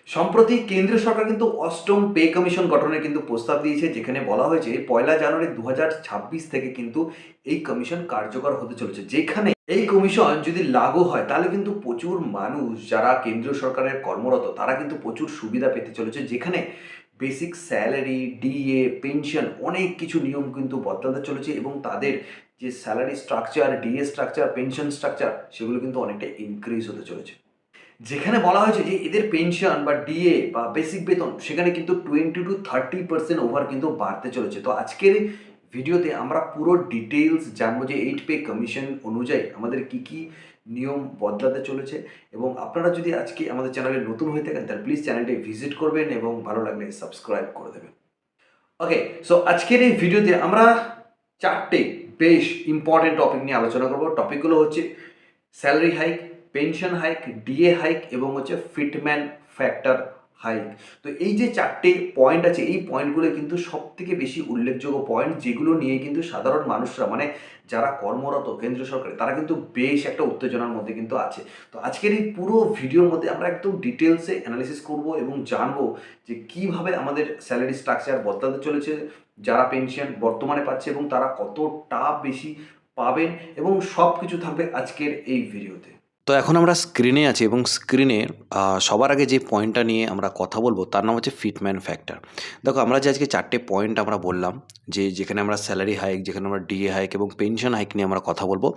সম্প্রতি কেন্দ্রীয় সরকার কিন্তু অষ্টম পে কমিশন গঠনের কিন্তু প্রস্তাব দিয়েছে, যেখানে বলা হয়েছে 1 জানুয়ারি 2026 থেকে কিন্তু এই কমিশন কার্যকর হতে চলেছে। যেখানে এই কমিশন যদি লাগু হয় তাহলে কিন্তু প্রচুর মানুষ যারা কেন্দ্রীয় সরকারের কর্মরত তারা কিন্তু প্রচুর সুবিধা পেতে চলেছে, যেখানে বেসিক স্যালারি, ডিএ, পেনশন অনেক কিছু নিয়ম কিন্তু বদলাতে চলেছে এবং তাদের যে salary structure, DA structure, pension structure সেগুলো কিন্তু অনেকটা ইনক্রিজ হতে চলেছে। যেখানে বলা হয়েছে যে এদের পেনশন বা ডিএ বা বেসিক বেতন সেখানে কিন্তু 20 to 30% ওভার কিন্তু বাড়তে চলেছে। তো আজকের এই ভিডিওতে আমরা পুরো ডিটেলস জানবো যে 8 পে কমিশন অনুযায়ী আমাদের কি কি নিয়ম বদলাতে চলেছে। এবং আপনারা যদি আজকে আমাদের চ্যানেলে নতুন হয়ে থাকেন তাহলে প্লিজ চ্যানেলটি ভিজিট করবেন এবং ভালো লাগলে সাবস্ক্রাইব করে দেবেন। ওকে, সো আজকের এই ভিডিওতে আমরা চারটে বেশ ইম্পর্টেন্ট টপিক নিয়ে আলোচনা করব। টপিকগুলো হচ্ছে salary hike, pension hike, DA hike এবং হচ্ছে ফিটম্যান ফ্যাক্টর হাইক। তো এই যে চারটে পয়েন্ট আছে, এই পয়েন্টগুলো কিন্তু সব থেকে বেশি উল্লেখযোগ্য পয়েন্ট, যেগুলো নিয়ে কিন্তু সাধারণ মানুষরা মানে যারা কর্মরত কেন্দ্রীয় সরকারে তারা কিন্তু বেশ একটা উত্তেজনার মধ্যে কিন্তু আছে। তো আজকের এই পুরো ভিডিওর মধ্যে আমরা একদম ডিটেলসে অ্যানালিসিস করব এবং জানবো যে কিভাবে আমাদের স্যালারি স্ট্রাকচার বদলাতে চলেছে, যারা পেনশন বর্তমানে পাচ্ছে এবং তারা কতটা বেশি পাবেন, এবং সব কিছু থাকবে আজকের এই ভিডিওতে। তো এখন আমরা স্ক্রিনে আছি এবং স্ক্রিনে সবার আগে যে পয়েন্টটা নিয়ে আমরা কথা বলবো তার নাম হচ্ছে ফিটম্যান ফ্যাক্টর। দেখো, আমরা যে আজকে চারটে পয়েন্ট আমরা বললাম, যেখানে আমরা স্যালারি হাইক, যেখানে আমরা ডিএ হাইক এবং পেনশন হাইক নিয়ে আমরা কথা বলবো,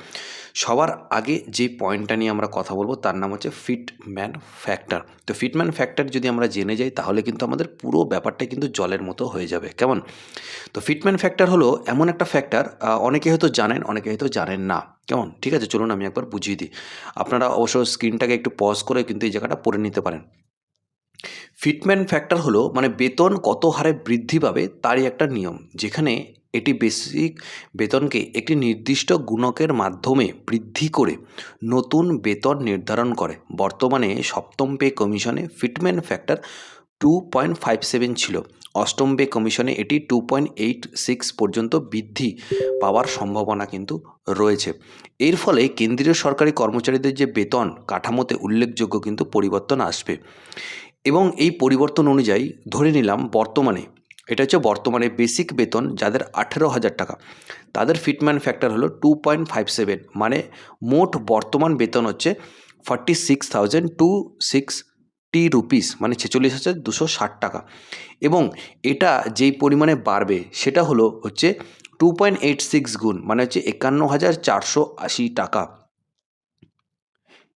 সবার আগে যে পয়েন্টটা নিয়ে আমরা কথা বলবো তার নাম হচ্ছে ফিটম্যান ফ্যাক্টর। তো ফিটম্যান ফ্যাক্টর যদি আমরা জেনে যাই তাহলে কিন্তু আমাদের পুরো ব্যাপারটা কিন্তু জলের মতো হয়ে যাবে। কেমন? তো ফিটম্যান ফ্যাক্টর হলো এমন একটা ফ্যাক্টর, অনেকে হয়তো জানেন, অনেকে হয়তো জানেন না। কেমন? ঠিক আছে, চলুন আমি একবার বুঝিয়ে দিই। আপনারা অবশ্য স্ক্রিনটাকে একটু পজ করে কিন্তু এই জায়গাটা পড়ে নিতে পারেন। ফিটম্যান ফ্যাক্টর হলো মানে বেতন কত হারে বৃদ্ধি পাবে তারই একটা নিয়ম, যেখানে এটি বেসিক বেতনকে একটি নির্দিষ্ট গুণকের মাধ্যমে বৃদ্ধি করে নতুন বেতন নির্ধারণ করে। বর্তমানে সপ্তম পে কমিশনে ফিটম্যান ফ্যাক্টর 2.57 ছিল। অষ্টম পে কমিশনে এটি 2.86 পর্যন্ত বৃদ্ধি পাওয়ার সম্ভাবনা কিন্তু রয়েছে। এর ফলে কেন্দ্রীয় সরকারি কর্মচারীদের যে বেতন কাঠামোতে উল্লেখযোগ্য কিন্তু পরিবর্তন আসবে। এবং এই পরিবর্তন অনুযায়ী ধরে নিলাম বর্তমানে বেসিক বেতন যাদের 18,000 টাকা, তাদের ফিটম্যান ফ্যাক্টর হলো 2.57, মানে মোট বর্তমান বেতন হচ্ছে 46,260 রুপিস, মানে 46,260 টাকা। এবং এটা যেই পরিমাণে বাড়বে সেটা হচ্ছে 2.86 গুণ, মানে হচ্ছে 51,480 টাকা।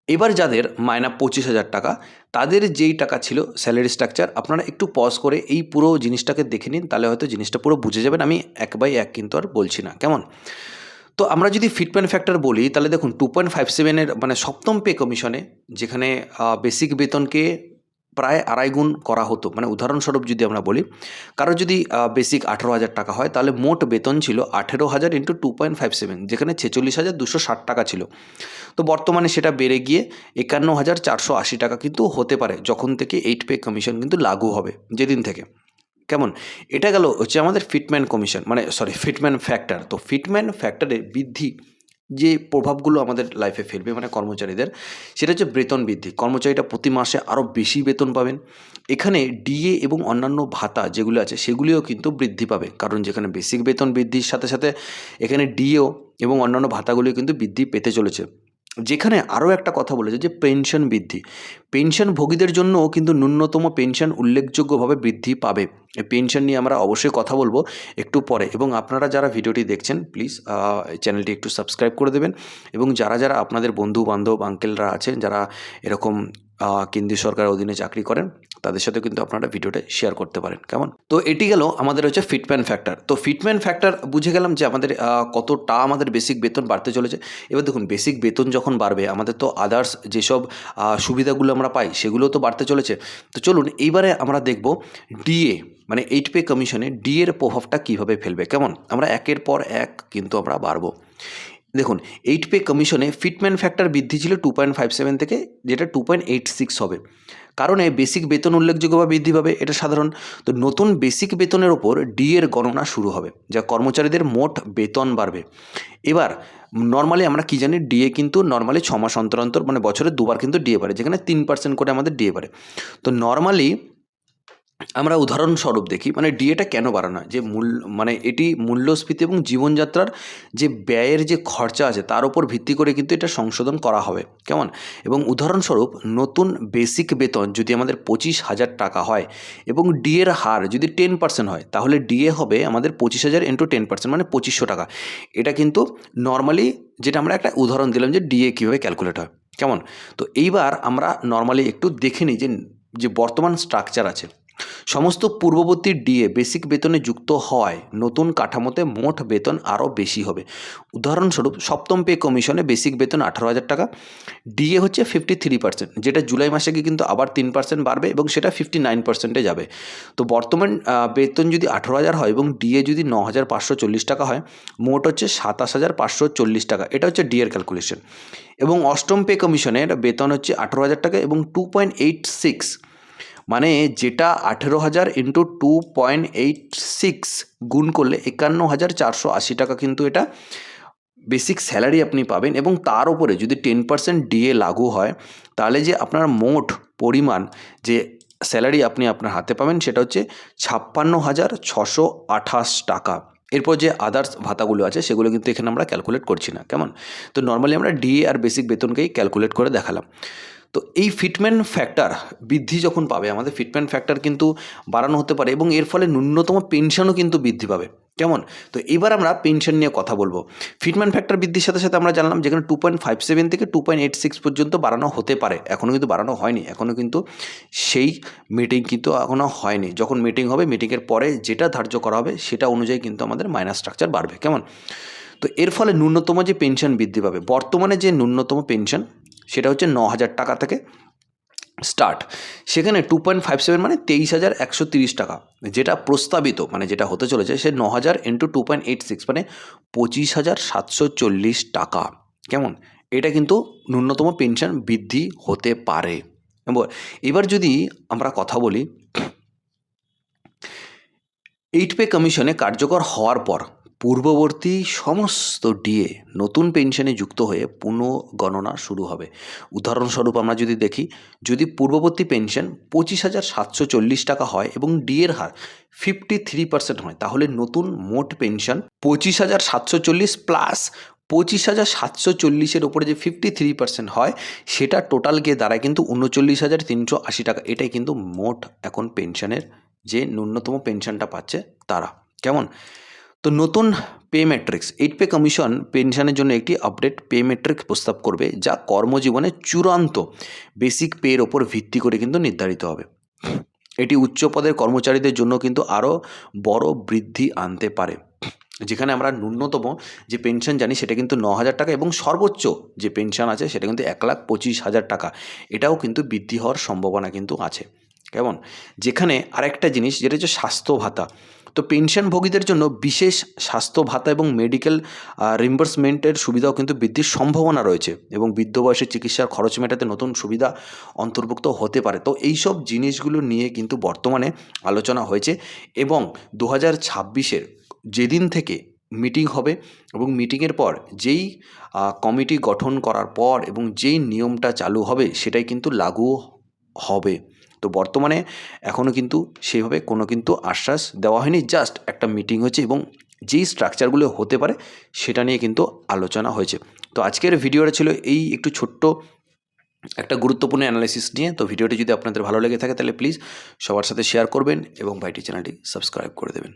এবার যাদের মায়না 25,000 টাকা, তাদের যেই টাকা ছিল স্যালারি স্ট্রাকচার, আপনারা একটু পজ করে এই পুরো জিনিসটাকে দেখে নিন, তাহলে হয়তো জিনিসটা পুরো বুঝে যাবেন। আমি এক বাই এক কিন্তু আর বলছি না। কেমন? তো আমরা যদি ফিটম্যান ফ্যাক্টর বলি তাহলে দেখুন 2.57-এর মানে সপ্তম পে কমিশনে, যেখানে বেসিক বেতনকে প্রায় 2.5 গুণ করা হতো। মানে উদাহরণস্বরূপ যদি আমরা বলি, কারো যদি বেসিক 18,000 টাকা হয় তাহলে মোট বেতন ছিল 18,000 ইন্টু 2.57, যেখানে 46,260 টাকা ছিল। তো বর্তমানে সেটা বেড়ে গিয়ে 51,480 টাকা কিন্তু হতে পারে যখন থেকে 8 পে কমিশন কিন্তু লাগু হবে, যেদিন থেকে। কেমন? এটা গেল হচ্ছে আমাদের ফিটম্যান ফ্যাক্টর। তো ফিটম্যান ফ্যাক্টরের বৃদ্ধি যে প্রভাবগুলো আমাদের লাইফে ফেলবে মানে কর্মচারীদের, সেটা হচ্ছে বেতন বৃদ্ধি। কর্মচারীরা প্রতি মাসে আরও বেশি বেতন পাবেন। এখানে ডিএ এবং অন্যান্য ভাতা যেগুলো আছে সেগুলিও কিন্তু বৃদ্ধি পাবে, কারণ যেখানে বেসিক বেতন বৃদ্ধির সাথে সাথে এখানে ডিএও এবং অন্যান্য ভাতাগুলিও কিন্তু বৃদ্ধি পেতে চলেছে। যেখানে আরও একটা কথা বলেছে যে পেনশন বৃদ্ধি, পেনশনভোগীদের জন্যও কিন্তু ন্যূনতম পেনশন উল্লেখযোগ্যভাবে বৃদ্ধি পাবে। এই পেনশন নিয়ে আমরা অবশ্যই কথা বলবো একটু পরে। এবং আপনারা যারা ভিডিওটি দেখছেন প্লিজ চ্যানেলটি একটু সাবস্ক্রাইব করে দেবেন। এবং যারা যারা আপনাদের বন্ধু বান্ধব আঙ্কেলরা আছেন যারা এরকম কেন্দ্রীয় সরকারের অধীনে চাকরি করেন, তাদের সাথে কিন্তু আপনারা ভিডিওটা শেয়ার করতে পারেন। কেমন? তো এটি গেল আমাদের হচ্ছে ফিটম্যান ফ্যাক্টর। তো ফিটম্যান ফ্যাক্টর বুঝে গেলাম যে আমাদের কতটা আমাদের বেসিক বেতন বাড়তে চলেছে। এবার দেখুন, বেসিক বেতন যখন বাড়বে আমাদের তো আদার্স যেসব সুবিধাগুলো আমরা পাই সেগুলো তো বাড়তে চলেছে। তো চলুন এইবারে আমরা দেখব ডিএ, মানে 8 পে কমিশনে ডিএর প্রভাবটা কীভাবে ফেলবে। কেমন? আমরা একের পর এক কিন্তু আমরা বাড়বো। দেখুন 8 পে কমিশনে ফিটমেন্ট ফ্যাক্টর বৃদ্ধি ছিল 2.57 থেকে, যেটা 2.86 হবে। কারণে বেসিক বেতন উল্লেখযোগ্যভাবে বৃদ্ধি পাবে, এটা সাধারণ। তো নতুন বেসিক বেতনের ওপর ডি এর গণনা শুরু হবে, যা কর্মচারীদের মোট বেতন বাড়বে। এবার নর্মালি আমরা কি জানি, ডিএ কিন্তু নর্মালি 6 মাস অন্তর অন্তর, মানে বছরে দুবার কিন্তু ডিএ বাড়ে, যেখানে 3% করে আমাদের ডিএ বাড়ে। তো নর্মালি আমরা উদাহরণস্বরূপ দেখি, মানে ডিএটা কেন বাড়ানো হয়, যে মানে এটি মূল্যস্ফীতি এবং জীবনযাত্রার যে ব্যয়ের যে খরচা আছে তার উপর ভিত্তি করে কিন্তু এটা সংশোধন করা হবে, কেমন। এবং উদাহরণস্বরূপ নতুন বেসিক বেতন যদি আমাদের 25,000 টাকা হয় এবং ডিএর হার যদি 10% হয়, তাহলে ডিএ হবে আমাদের 25,000 ইন্টু 10%, মানে 2500 টাকা। এটা কিন্তু নর্মালি, যেটা আমরা একটা উদাহরণ দিলাম যে ডিএ কীভাবে ক্যালকুলেট হয়, কেমন। তো এইবার আমরা নর্মালি একটু দেখে নিই যে বর্তমান স্ট্রাকচার আছে। সমস্ত পূর্ববর্তী ডিএ বেসিক বেতনে যুক্ত হওয়ায় নতুন কাঠামোতে মোট বেতন আরও বেশি হবে। উদাহরণস্বরূপ সপ্তম পে কমিশনে বেসিক বেতন 18,000 টাকা, ডিএ হচ্ছে 53%, যেটা জুলাই মাসে গিয়ে কিন্তু আবার 3% বাড়বে এবং সেটা 59%-এ যাবে। তো বর্তমান বেতন যদি 18,000 হয় এবং ডিএ যদি 9,540 টাকা হয়, মোট হচ্ছে 27,540 টাকা। এটা হচ্ছে ডিএর ক্যালকুলেশন। এবং অষ্টম পে কমিশনের বেতন হচ্ছে 18,000 টাকা এবং 2.86, মানে যেটা 18,000 ইন্টু 2.86 গুণ করলে 51,480 টাকা কিন্তু এটা বেসিক স্যালারি আপনি পাবেন। এবং তার উপরে যদি 10% ডিএ লাগু হয়, তাহলে যে আপনার মোট পরিমাণ যে স্যালারি আপনি আপনার হাতে পাবেন সেটা হচ্ছে 56,628 টাকা। এরপর যে আদার্স ভাতাগুলো আছে সেগুলো কিন্তু এখানে আমরা ক্যালকুলেট করছি না, কেমন। তো নর্মালি আমরা ডিএ আর বেসিক বেতনকেই ক্যালকুলেট করে দেখালাম। তো এই ফিটমেন্ট ফ্যাক্টর বৃদ্ধি যখন পাবে, আমাদের ফিটমেন্ট ফ্যাক্টর কিন্তু বাড়ানো হতে পারে এবং এর ফলে ন্যূনতম পেনশনও কিন্তু বৃদ্ধি পাবে, কেমন। তো এবার আমরা পেনশন নিয়ে কথা বলবো। ফিটমেন্ট ফ্যাক্টর বৃদ্ধির সাথে সাথে আমরা জানলাম যেখানে 2.57 থেকে 2.86 পর্যন্ত বাড়ানো হতে পারে, এখনও কিন্তু বাড়ানো হয়নি, এখনও কিন্তু সেই মিটিং কিন্তু এখনও হয়নি। যখন মিটিং হবে, মিটিংয়ের পরে যেটা ধার্য করা হবে সেটা অনুযায়ী কিন্তু আমাদের মাইনাস স্ট্রাকচার বাড়বে, কেমন। তো এর ফলে ন্যূনতম যে পেনশন বৃদ্ধি পাবে, বর্তমানে যে ন্যূনতম পেনশন সেটা হচ্ছে 9,000 টাকা থেকে স্টার্ট, সেখানে 2.57 মানে 23,130 টাকা, যেটা প্রস্তাবিত মানে যেটা হতে চলেছে সে 9,000 ইন্টু 2.86 মানে 25,740 টাকা, কেমন। এটা কিন্তু ন্যূনতম পেনশন বৃদ্ধি হতে পারে। এবার যদি আমরা কথা বলি 8 পে কমিশনে কার্যকর হওয়ার পর পূর্ববর্তী সমস্ত ডিএ নতুন পেনশনে যুক্ত হয়ে পুনঃগণনা শুরু হবে। উদাহরণস্বরূপ আমরা যদি দেখি, যদি পূর্ববর্তী পেনশন 25,740 টাকা হয় এবং ডিএর হার 53% হয়, তাহলে নতুন মোট পেনশন 25,740 প্লাস 25,740-এর ওপরে যে 53% হয়, সেটা টোটাল গিয়ে দাঁড়ায় কিন্তু 39,380 টাকা। এটাই কিন্তু মোট এখন পেনশনের যে ন্যূনতম পেনশনটা পাচ্ছে তারা, কেমন। তো নতুন পে ম্যাট্রিক্স, 8 পে কমিশন পেনশনের জন্য একটি আপডেট পে ম্যাট্রিক্স প্রস্তাব করবে, যা কর্মজীবনে চূড়ান্ত বেসিক পের ওপর ভিত্তি করে কিন্তু নির্ধারিত হবে। এটি উচ্চ পদের কর্মচারীদের জন্য কিন্তু আরও বড় বৃদ্ধি আনতে পারে, যেখানে আমরা ন্যূনতম যে পেনশন জানি সেটা কিন্তু 9,000 টাকা এবং সর্বোচ্চ যে পেনশন আছে সেটা কিন্তু 1,25,000 টাকা। এটাও কিন্তু বৃদ্ধি হওয়ার সম্ভাবনা কিন্তু আছে, কেমন। যেখানে আরেকটা জিনিস যেটা হচ্ছে স্বাস্থ্য ভাতা। তো পেনশনভোগীদের জন্য বিশেষ স্বাস্থ্য ভাতা এবং মেডিকেল রিম্বার্সমেন্টের সুবিধাও কিন্তু বৃদ্ধির সম্ভাবনা রয়েছে এবং বৃদ্ধ বয়সে চিকিৎসার খরচ মেটাতে নতুন সুবিধা অন্তর্ভুক্ত হতে পারে। তো এইসব জিনিসগুলো নিয়ে কিন্তু বর্তমানে আলোচনা হয়েছে এবং 2026-এর যেদিন থেকে মিটিং হবে এবং মিটিংয়ের পর যেই কমিটি গঠন করার পর এবং যেই নিয়মটা চালু হবে সেটাই কিন্তু লাগু হবে। তো বর্তমানে এখনও কিন্তু সেভাবে কোনো কিন্তু আশ্বাস দেওয়া হয়নি, জাস্ট একটা মিটিং হয়েছে এবং যেই স্ট্রাকচারগুলো হতে পারে সেটা নিয়ে কিন্তু আলোচনা হয়েছে। তো আজকের ভিডিওটা ছিল এই একটু ছোট্ট একটা গুরুত্বপূর্ণ অ্যানালাইসিস নিয়ে। তো ভিডিওটি যদি আপনাদের ভালো লেগে থাকে তাহলে প্লিজ সবার সাথে শেয়ার করবেন এবং ভাইটি চ্যানেলটি সাবস্ক্রাইব করে দেবেন।